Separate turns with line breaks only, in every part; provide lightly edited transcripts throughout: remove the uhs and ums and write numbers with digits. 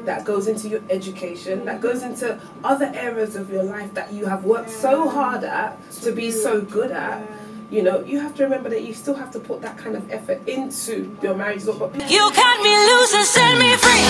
that goes into your education, that goes into other areas of your life that you have worked so hard at to be so good at. You know, you have to remember that you still have to put that kind of effort into your marriage. You
cut me loose and set me free.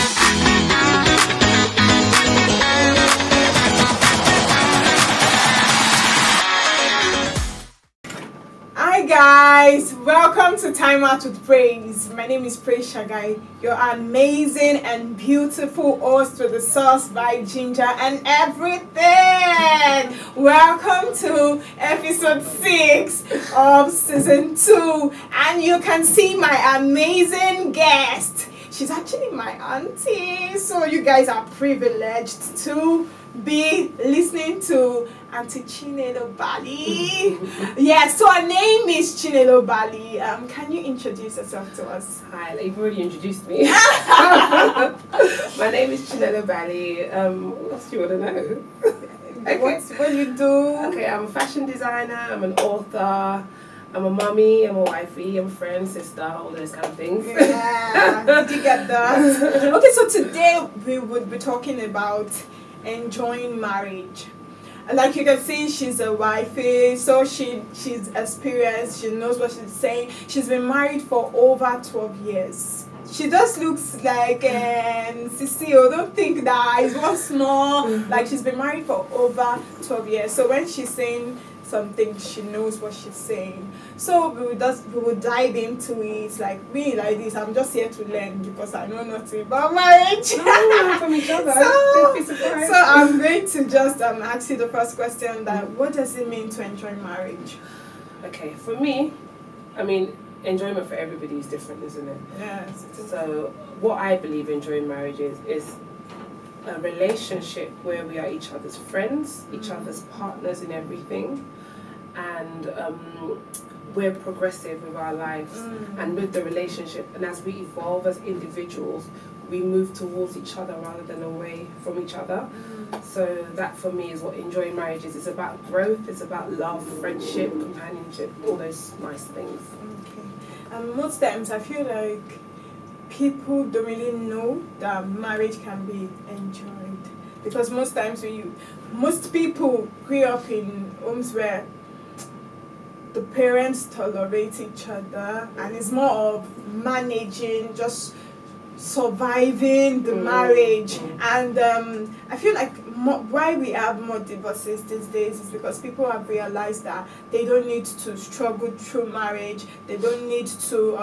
Hi guys, welcome to Timeout with Praise. My name is Praise Shagai, your amazing and beautiful host with the sauce by ginger and everything. Welcome to episode 6 of season 2, and you can see my amazing guest. She's actually my auntie, so you guys are privileged to be listening to Auntie Chinelo Bally. Yes, so her name is Chinelo Bally. Can you introduce yourself to us?
Hi, you've already introduced me. My name is Chinelo Bally. What else do you want to know?
Okay. What do you do?
Okay, I'm a fashion designer, I'm an author, I'm a mummy, I'm a wifey, I'm a friend, sister, all those kind of things.
Yeah, did you get that? Okay, so today we would be talking about enjoying marriage. Like you can see, she's a wifey, so she's experienced, she knows what she's saying. She's been married for over 12 years. She just looks like Cecile. Don't think that is one small. Like, she's been married for over 12 years. So when she's saying something, she knows what she's saying. So we will dive into it like this. I'm just here to learn because I know nothing about marriage.
No, from each other.
So I'm going to just ask you the first question, that what does it mean to enjoy marriage?
Okay, for me, I mean, enjoyment for everybody is different, isn't it?
Yes.
So what I believe enjoying marriage is a relationship where we are each other's friends, each other's partners in everything, and we're progressive with our lives and with the relationship, and as we evolve as individuals, we move towards each other rather than away from each other. So that for me is what enjoying marriage is. It's about growth, it's about love, friendship, companionship, all those nice things.
Okay. Most times I feel like people don't really know that marriage can be enjoyed, because most times most people grew up in homes where the parents tolerate each other, and it's more of managing, just surviving the marriage. And I feel like why we have more divorces these days is because people have realized that they don't need to struggle through marriage, they don't need to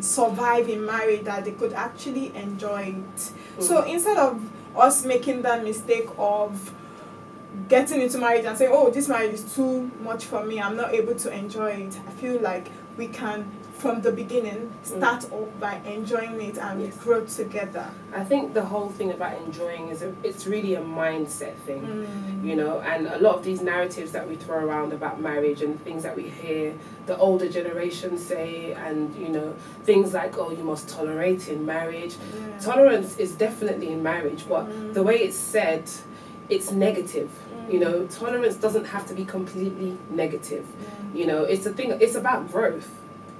survive in marriage, that they could actually enjoy it. So instead of us making that mistake of getting into marriage and saying, oh, this marriage is too much for me, I'm not able to enjoy it, I feel like we can from the beginning start off by enjoying it and grow together.
I think the whole thing about enjoying is it's really a mindset thing, you know, and a lot of these narratives that we throw around about marriage and things that we hear the older generation say, and you know, things like, oh, you must tolerate in marriage. Tolerance is definitely in marriage, but the way it's said, it's negative. You know, tolerance doesn't have to be completely negative. You know, it's a thing, it's about growth.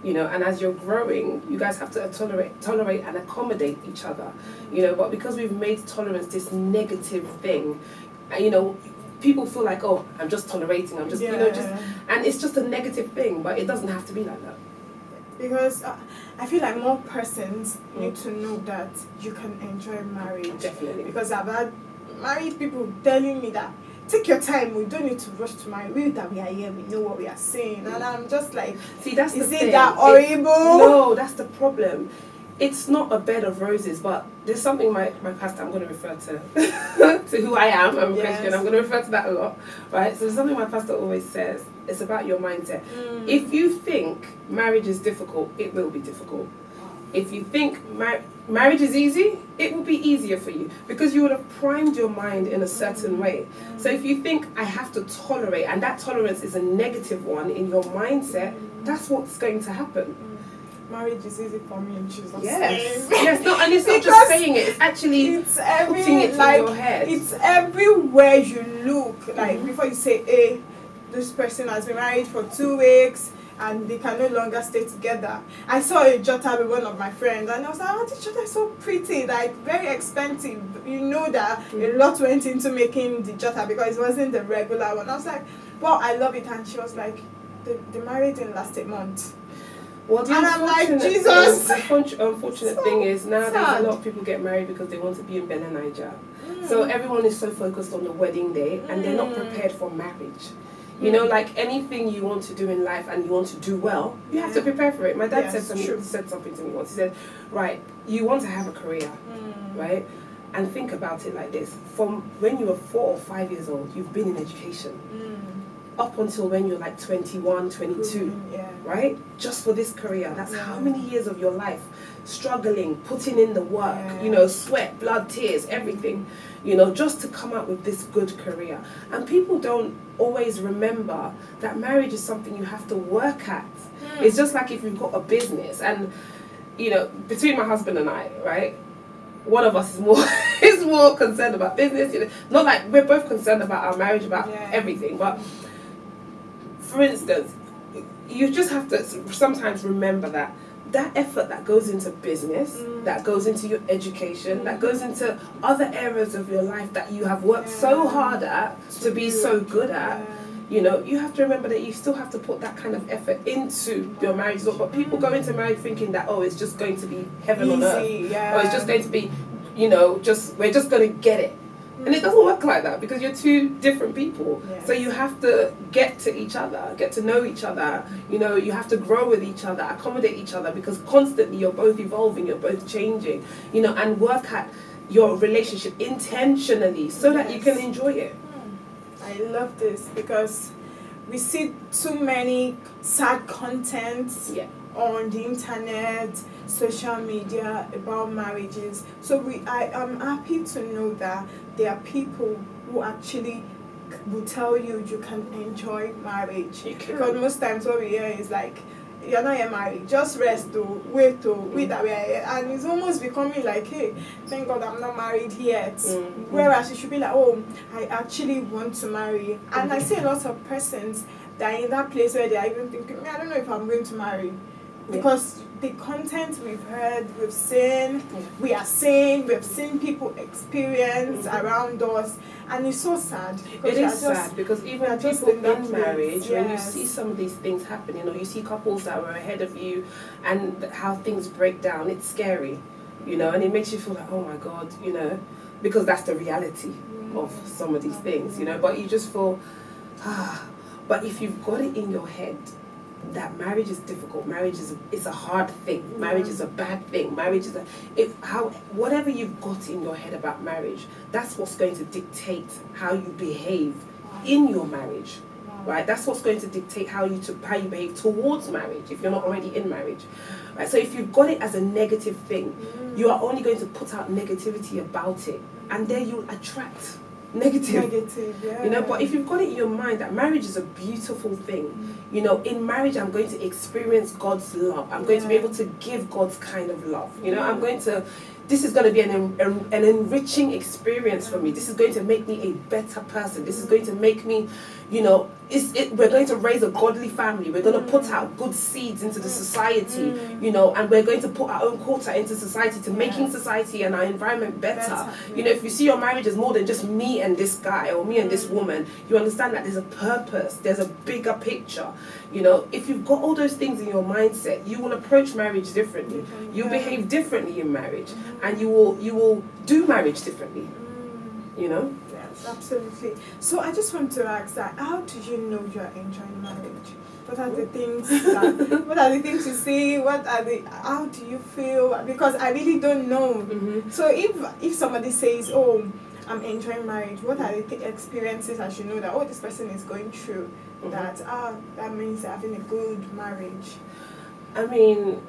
You know, and as you're growing, you guys have to tolerate and accommodate each other. You know, but because we've made tolerance this negative thing, you know, people feel like, oh, I'm just tolerating, I'm just, you know, just, and it's just a negative thing, but it doesn't have to be like that.
Because I feel like more persons need to know that you can enjoy marriage.
Definitely.
Because I've had married people telling me that, take your time, we don't need to rush to marry. We that we are here, we know what we are saying. And I'm just like,
see, that's
is
the
it
thing.
that horrible?
No, that's the problem. It's not a bed of roses, but there's something my pastor, I'm going to refer to to who I am. I'm a Christian, I'm going to refer to that a lot, right? So there's something my pastor always says, it's about your mindset. If you think marriage is difficult, it will be difficult. If you think marriage is easy, it will be easier for you because you would have primed your mind in a certain way. So if you think I have to tolerate, and that tolerance is a negative one in your mindset, that's what's going to happen.
Marriage is easy for me in Jesus' name.
Yes, no, and it's not just saying it, it's actually putting it in your head.
It's everywhere you look. Like before you say, hey, this person has been married for 2 weeks, and they can no longer stay together. I saw a jotter with one of my friends, and I was like, oh, this jotter is so pretty, like very expensive. You know that a lot went into making the jotter because it wasn't the regular one. I was like, wow, I love it. And she was like, the marriage didn't last a month.
Well, the
and I'm like,
unfortunate
Jesus.
The unfortunate thing is nowadays
sad.
a lot of people get married because they want to be in Ben and Niger. So everyone is so focused on the wedding day and they're not prepared for marriage. You know, like anything you want to do in life and you want to do well, you have to prepare for it. My dad said something to me once. He said, right, you want to have a career, right? And think about it like this. From when you were 4 or 5 years old, you've been in education. Up until when you're like 21, 22, right? Just for this career. That's how many years of your life struggling, putting in the work, you know, sweat, blood, tears, everything, you know, just to come out with this good career. And people don't always remember that marriage is something you have to work at. It's just like if you've got a business and, you know, between my husband and I, right? One of us is more concerned about business. You know, not like we're both concerned about our marriage, about everything, but for instance, you just have to sometimes remember that effort that goes into business, that goes into your education, that goes into other areas of your life that you have worked so hard at to be so good at, you know, you have to remember that you still have to put that kind of effort into your marriage. But people go into marriage thinking that, oh, it's just going to be heaven on earth. Or it's just going to be, you know, we're just going to get it. And it doesn't work like that because you're two different people. So you have to get to each other, get to know each other. You know, you have to grow with each other, accommodate each other because constantly you're both evolving, you're both changing, you know, and work at your relationship intentionally so that you can enjoy it.
I love this because we see too many sad contents on the internet, social media about marriages. So I am happy to know that there are people who actually will tell you you can enjoy marriage. Because most times what we hear is like, you're not yet married, just rest though, wait that way. And it's almost becoming like, hey, thank God I'm not married yet. Whereas it should be like, oh, I actually want to marry. And I see a lot of persons that are in that place where they are even thinking, I don't know if I'm going to marry. Because the content we've heard, we've seen, we've seen people experience around us, and it's so sad.
It is sad because even people in marriage, when you see some of these things happen, you know, you see couples that were ahead of you and how things break down, it's scary, you know, and it makes you feel like, oh my God, you know, because that's the reality of some of these things, you know, but you just feel, but if you've got it in your head that marriage is difficult, marriage is a hard thing, marriage is a bad thing, marriage is whatever you've got in your head about marriage, that's what's going to dictate how you behave in your marriage, right? That's what's going to dictate how you behave towards marriage if you're not already in marriage, right? So if you've got it as a negative thing, you are only going to put out negativity about it, and there you'll attract negative, you know. But if you've got it in your mind that marriage is a beautiful thing, you know, in marriage I'm going to experience God's love, I'm going to be able to give God's kind of love, you know, this is going to be an enriching experience for me. This is going to make me a better person. This is going to make me, you know, we're going to raise a godly family. We're going to put out good seeds into the society, you know, and we're going to put our own quota into society to making society and our environment better. You know, if you see your marriage as more than just me and this guy or me and this woman, you understand that there's a purpose, there's a bigger picture. You know, if you've got all those things in your mindset, you will approach marriage differently. You'll behave differently in marriage, and you will do marriage differently. You know?
Yes, absolutely. So I just want to ask that, how do you know you're enjoying marriage? What are the things you see? How do you feel? Because I really don't know. So if somebody says, oh, I'm enjoying marriage, what are the experiences I should know that, oh, this person is going through that means they're having a good marriage?
I mean,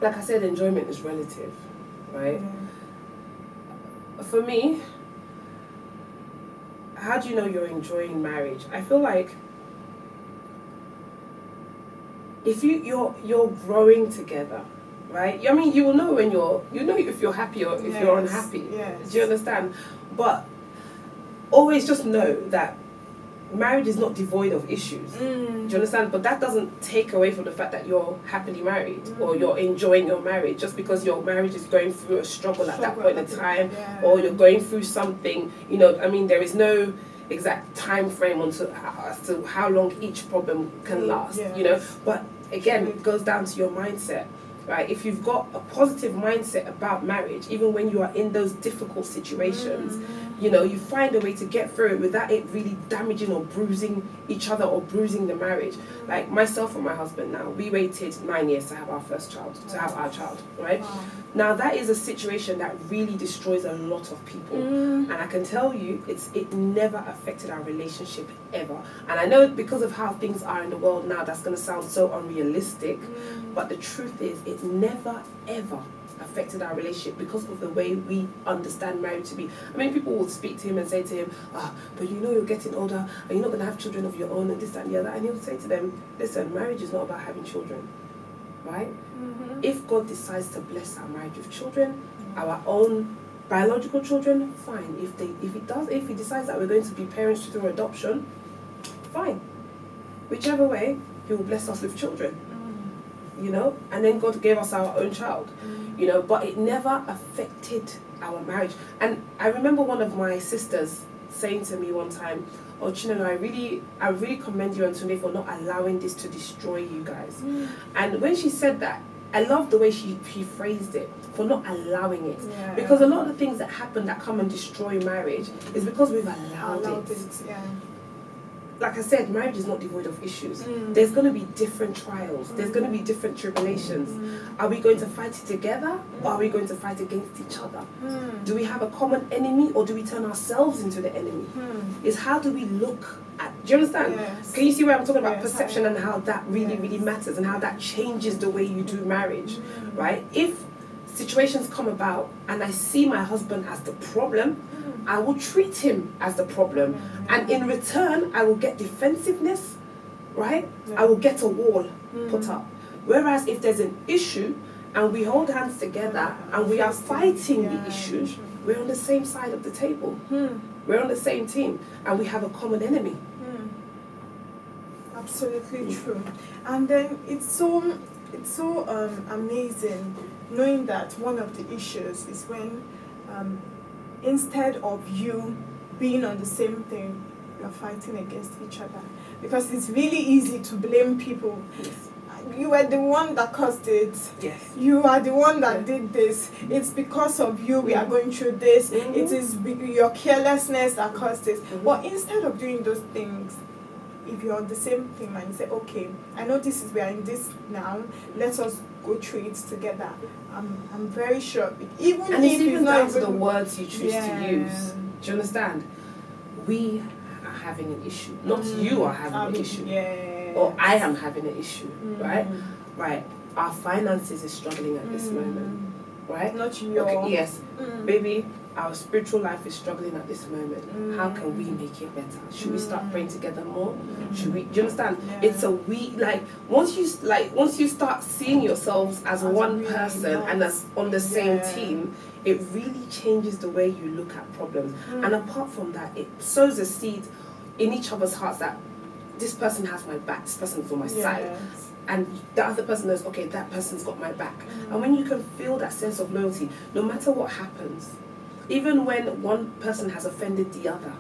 like I said, enjoyment is relative, right? For me, how do you know you're enjoying marriage? I feel like if you're growing together, right? I mean, you will know when if you're happy or if you're unhappy. Do you understand? But always just know that marriage is not devoid of issues. Do you understand? But that doesn't take away from the fact that you're happily married or you're enjoying your marriage. Just because your marriage is going through a struggle at that point in time, or you're going through something, you know, I mean, there is no exact time frame as to how long each problem can last, you know. But again, it goes down to your mindset. Right? If you've got a positive mindset about marriage, even when you are in those difficult situations, you know, you find a way to get through it without it really damaging or bruising each other or bruising the marriage. Like myself and my husband now, we waited 9 years to have our first child, to have our child, right? Now that is a situation that really destroys a lot of people. And I can tell you, it never affected our relationship ever. And I know because of how things are in the world now, that's going to sound so unrealistic, but the truth is, it never ever affected our relationship because of the way we understand marriage to be. I mean, people will speak to him and say to him, but you know you're getting older and you're not going to have children of your own and this, that and the other. And he'll say to them, listen, marriage is not about having children, right? If God decides to bless our marriage with children, our own biological children, fine. If he decides that we're going to be parents through adoption, fine. Whichever way, he will bless us with children. You know, and then God gave us our own child, you know, but it never affected our marriage. And I remember one of my sisters saying to me one time, oh, Chinelo, I really commend you and Tunde for not allowing this to destroy you guys. And when she said that, I love the way she phrased it, for not allowing it. Because a lot of the things that happen that come and destroy marriage is because we've allowed it. Like I said, marriage is not devoid of issues. There's going to be different trials. There's going to be different tribulations. Are we going to fight it together, or are we going to fight against each other? Do we have a common enemy, or do we turn ourselves into the enemy? It's how do we look at, do you understand? Can you see where I'm talking about perception and how that really matters and how that changes the way you do marriage, right? If situations come about and I see my husband as the problem, I will treat him as the problem, and in return I will get defensiveness, right? I will get a wall put up. Whereas if there's an issue and we hold hands together and we are fighting the issue, we're on the same side of the table. We're on the same team and we have a common enemy.
Absolutely true. And then it's so amazing knowing that one of the issues is when instead of you being on the same thing, you're fighting against each other. Because it's really easy to blame people. You are the one that caused it. You are the one that did this. It's because of you we are going through this. It is your carelessness that caused this. But instead of doing those things, if you're on the same thing and you say, okay, I know we are in this now, let us go through it together. I'm very sure. Even
and
if
it's even
not
down to the words you choose to use. Do you understand? We are having an issue. Not you are having an issue. Or I am having an issue, right? Right. Our finances is struggling at this moment, right?
Not your.
Okay, yes. Baby, our spiritual life is struggling at this moment. How can we make it better? Should we start praying together more? Should we? Do you understand? It's a once you start seeing yourselves as one person and as on the same team, it really changes the way you look at problems. And apart from that, it sows a seed in each other's hearts that this person has my back, this person's on my side. And the other person knows, okay, that person's got my back. And when you can feel that sense of loyalty, no matter what happens, even when one person has offended the other,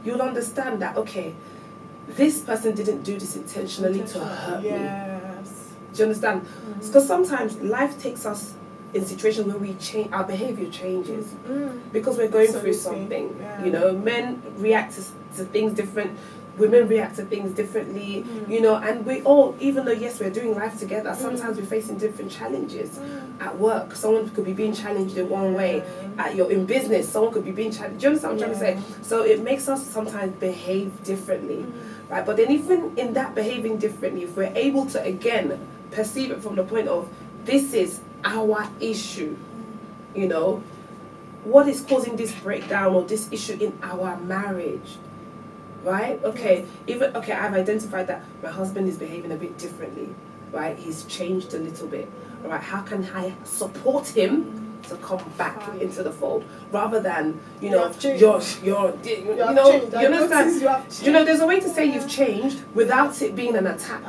you'll understand that, okay, this person didn't do this intentionally to hurt me. Do you understand? Because sometimes life takes us in situations where we change, our behavior changes because we're going through something. You know, men react to things different. Women react to things differently, you know, and we all, even though, yes, we're doing life together, sometimes we're facing different challenges. At work, someone could be being challenged in one way. In business, someone could be being challenged. Do you understand what I'm trying to say? So it makes us sometimes behave differently, right? But then even in that behaving differently, if we're able to, again, perceive it from the point of, this is our issue, you know, what is causing this breakdown or this issue in our marriage? Right? Okay. I've identified that my husband is behaving a bit differently. Right? He's changed a little bit. All right. How can I support him to come back into the fold, rather than
You have changed.
you
You have
know,
changed. I
you
noticed
understand.
you have changed.
You know, there's a way to say you've changed without it being an attack.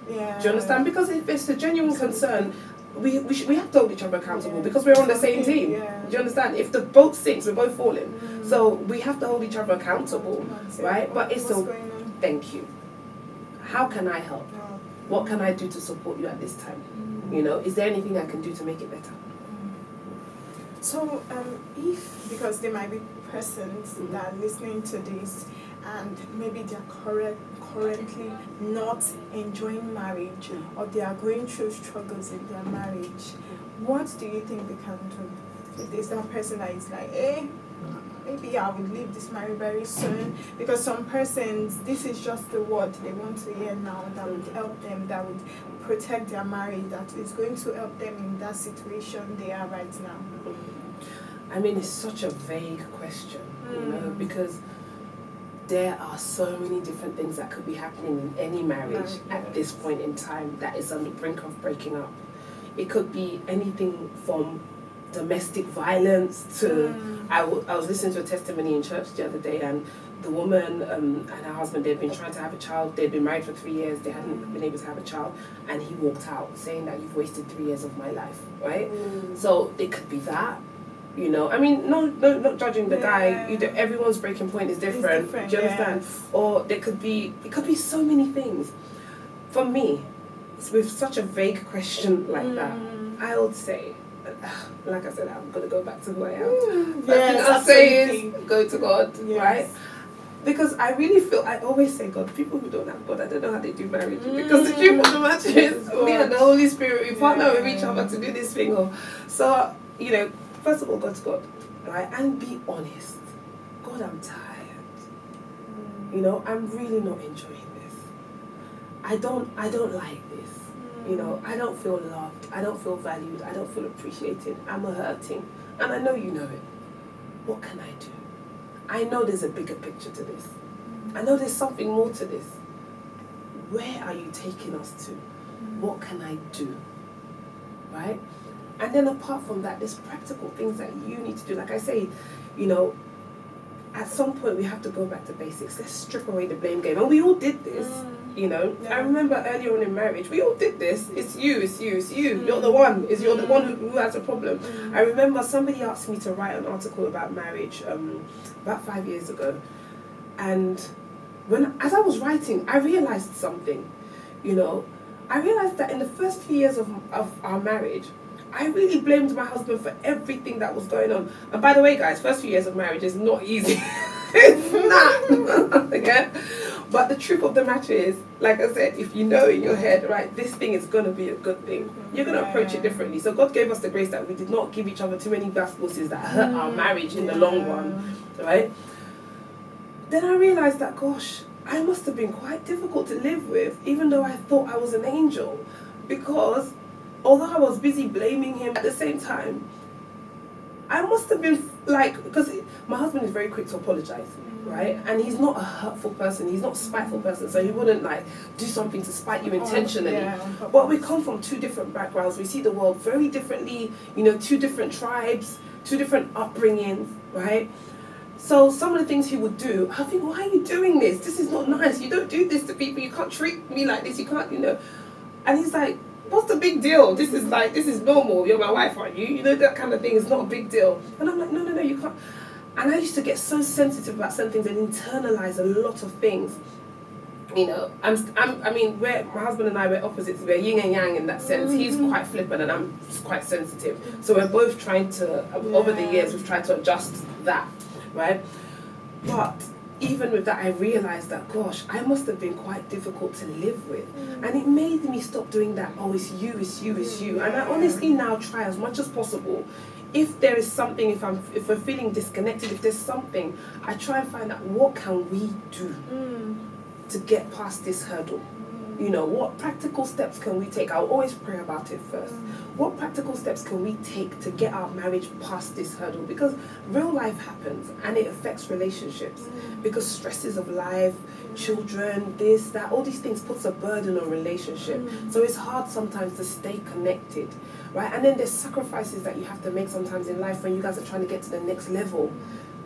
Yeah.
Do you understand? Because if it's a genuine concern, we have to hold each other accountable,
Yeah.
because we're on the same team.
Yeah.
Do you understand? If the boat sinks, we're both falling. So we have to hold each other accountable, right? But it's
What's
a
going on?
thank you. How can I help?
Oh.
What can I do to support you at this time? You know, is there anything I can do to make it better?
So, if, because there might be persons that are listening to this and maybe they're currently not enjoying marriage, or they are going through struggles in their marriage, what do you think they can do? If there's that person that is like, maybe I will leave this marriage very soon, because some persons, this is just the word they want to hear now that would help them, that would protect their marriage, that is going to help them in that situation they are right now.
I mean, it's such a vague question, you know, because there are so many different things that could be happening in any marriage at this point in time that is on the brink of breaking up. It could be anything from domestic violence to... I was listening to a testimony in church the other day, and the woman and her husband, they'd been trying to have a child. They'd been married for 3 years. They hadn't been able to have a child, and he walked out saying that, "You've wasted 3 years of my life," right? So it could be that. You know, I mean, no, not judging the guy. Everyone's breaking point is different. Do you understand? Or it could be so many things. For me, with such a vague question like that, I would say, like I said, I'm gonna go back to who I am. First thing I'll say is go to God, right? Because I really feel, I always say God. People who don't have God, I don't know how they do marriage. Because the truth of the matter is, me and the Holy Spirit, we partner with each other to do this thing. So, you know, first of all, go to God, right? And be honest. God, I'm tired. You know, I'm really not enjoying this. I don't like this. You know, I don't feel loved. I don't feel valued. I don't feel appreciated. I'm hurting. And I know you know it. What can I do? I know there's a bigger picture to this. I know there's something more to this. Where are you taking us to? What can I do? Right? And then apart from that, there's practical things that you need to do. Like I say, you know, at some point we have to go back to basics. Let's strip away the blame game. And we all did this, you know. I remember earlier on in marriage, we all did this. It's you. You're the one. You're the one who has a problem. I remember somebody asked me to write an article about marriage about 5 years ago. And as I was writing, I realized something, you know. I realized that in the first few years of our marriage, I really blamed my husband for everything that was going on. And by the way, guys, first few years of marriage is not easy. It's not. Okay? But the truth of the matter is, like I said, if you know in your head, right, this thing is going to be a good thing, you're going to approach it differently. So God gave us the grace that we did not give each other too many gospels that hurt our marriage in the long run, right? Then I realized that, gosh, I must have been quite difficult to live with, even though I thought I was an angel. Because although I was busy blaming him, at the same time, I must have been like, because my husband is very quick to apologize, right? And he's not a hurtful person, he's not a spiteful person, so he wouldn't like do something to spite you intentionally. But we come from two different backgrounds, we see the world very differently, you know, two different tribes, two different upbringings, right? So some of the things he would do, I think, why are you doing this? This is not nice, you don't do this to people, you can't treat me like this, you can't, you know. And he's like, what's the big deal? This is normal. You're my wife, aren't you? You know, that kind of thing is not a big deal. And I'm like, no, you can't. And I used to get so sensitive about some things and internalize a lot of things. You know, I mean, my husband and I, we're opposites. We're yin and yang in that sense. He's quite flippant and I'm quite sensitive. So we're both trying to, over the years, we've tried to adjust that, right? But even with that, I realized that, gosh, I must have been quite difficult to live with. And it made me stop doing that. Oh, it's you. And I honestly now try as much as possible. If there is something, if we're feeling disconnected, if there's something, I try and find out what can we do to get past this hurdle. You know, what practical steps can we take? I'll always pray about it first. What practical steps can we take to get our marriage past this hurdle? Because real life happens and it affects relationships. Because stresses of life, children, this, that, all these things puts a burden on relationship. So it's hard sometimes to stay connected, right? And then there's sacrifices that you have to make sometimes in life when you guys are trying to get to the next level.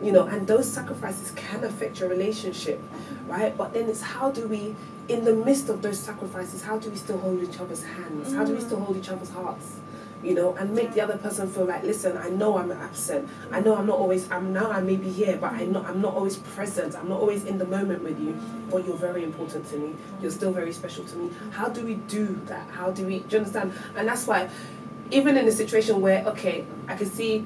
You know, and those sacrifices can affect your relationship, right? But then it's how do we, in the midst of those sacrifices, how do we still hold each other's hands? How do we still hold each other's hearts? You know, and make the other person feel like, listen, I know I'm absent. I know I'm not always, I may be here, but I'm not always present. I'm not always in the moment with you. But you're very important to me. You're still very special to me. How do we do that? Do you understand? And that's why, even in a situation where, okay, I can see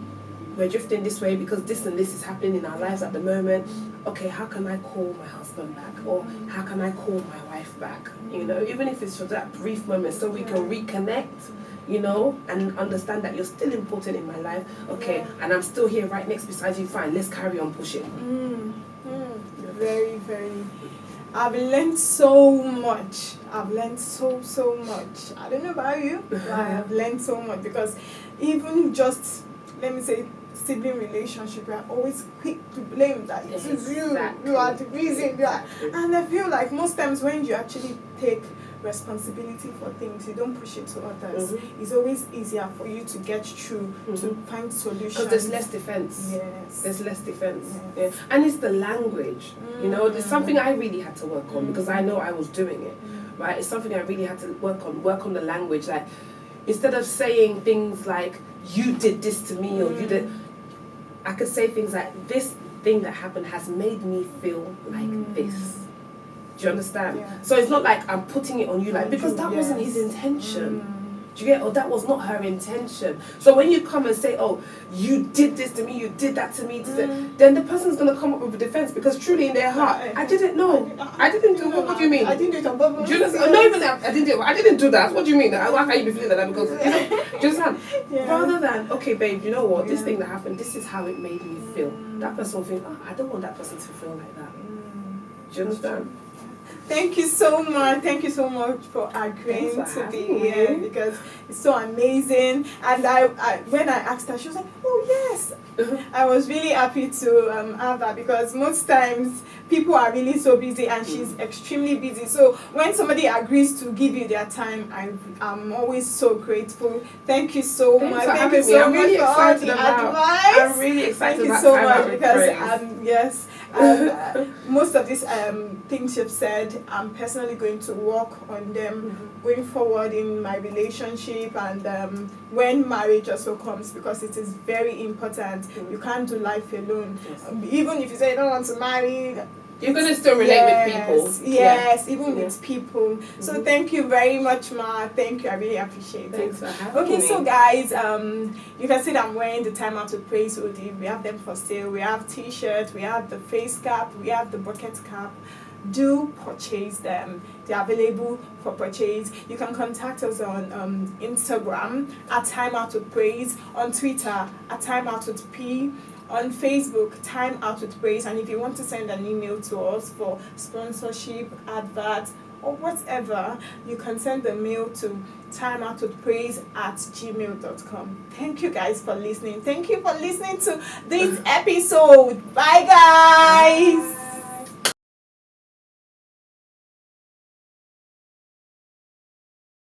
we're drifting this way because this and this is happening in our lives at the moment. Okay, how can I call my husband back? Or how can I call my wife back? You know, even if it's for that brief moment so we can reconnect, you know, and understand that you're still important in my life. Okay, and I'm still here right next beside you. Fine, let's carry on pushing.
Very, very. I've learned so much. I've learned so much. I don't know about you, but I have learned so much because even just, let me say, sibling relationship, we are always quick to blame that it is you are the reason. And I feel like most times when you actually take responsibility for things, you don't push it to others. It's always easier for you to get through, to find solutions.
Because there's less defense.
Yes.
There's less defense.
Yes.
Yeah. And it's the language. You know, there's something I really had to work on because I know I was doing it. Right? It's something I really had to work on the language. Like, instead of saying things like, you did this to me or you did, I could say things like, this thing that happened has made me feel like this. Do you understand?
Yeah.
So it's not like I'm putting it on you, like, because that wasn't his intention. Do you get? Or that was not her intention. So when you come and say, oh, you did this to me, you did that to me, then the person's going to come up with a defense because truly in their heart, I didn't know. I didn't do what do you mean?
I didn't do it on purpose.
Do you understand? Not even that. I didn't do that. What do you mean? How can you be feeling like that? Because, you know, do you understand? Rather than, okay, babe, you know what? This thing that happened, this is how it made me feel. That person will think, oh, I don't want that person to feel like that. Do you understand?
Thank you so much. Thank you so much for agreeing to be here because it's so amazing. And I when I asked her, she was like, "Oh yes." I was really happy to have her because most times people are really so busy and she's extremely busy. So when somebody agrees to give you their time, I'm always so grateful. Thank you so much. Thank you so much for all the advice.
I'm really excited about
Thank you so much because yes. Most of these things you've said, I'm personally going to work on them going forward in my relationship and when marriage also comes because it is very important. You can't do life alone. Even if you say you don't want to marry,
you're going to still relate with people.
Yes, even with people. So thank you very much, Ma. Thank you. I really appreciate it.
Thanks for having me.
So guys, you can see that I'm wearing the Timeout with Praise hoodie. We have them for sale. We have t-shirts. We have the face cap. We have the bucket cap. Do purchase them. They're available for purchase. You can contact us on Instagram at Timeout with Praise, on Twitter at Timeout with P, on Facebook, Timeout with Praise, and if you want to send an email to us for sponsorship, advert, or whatever, you can send the mail to timeoutwithpraise@gmail.com. Thank you guys for listening. Thank you for listening to this episode. Bye guys.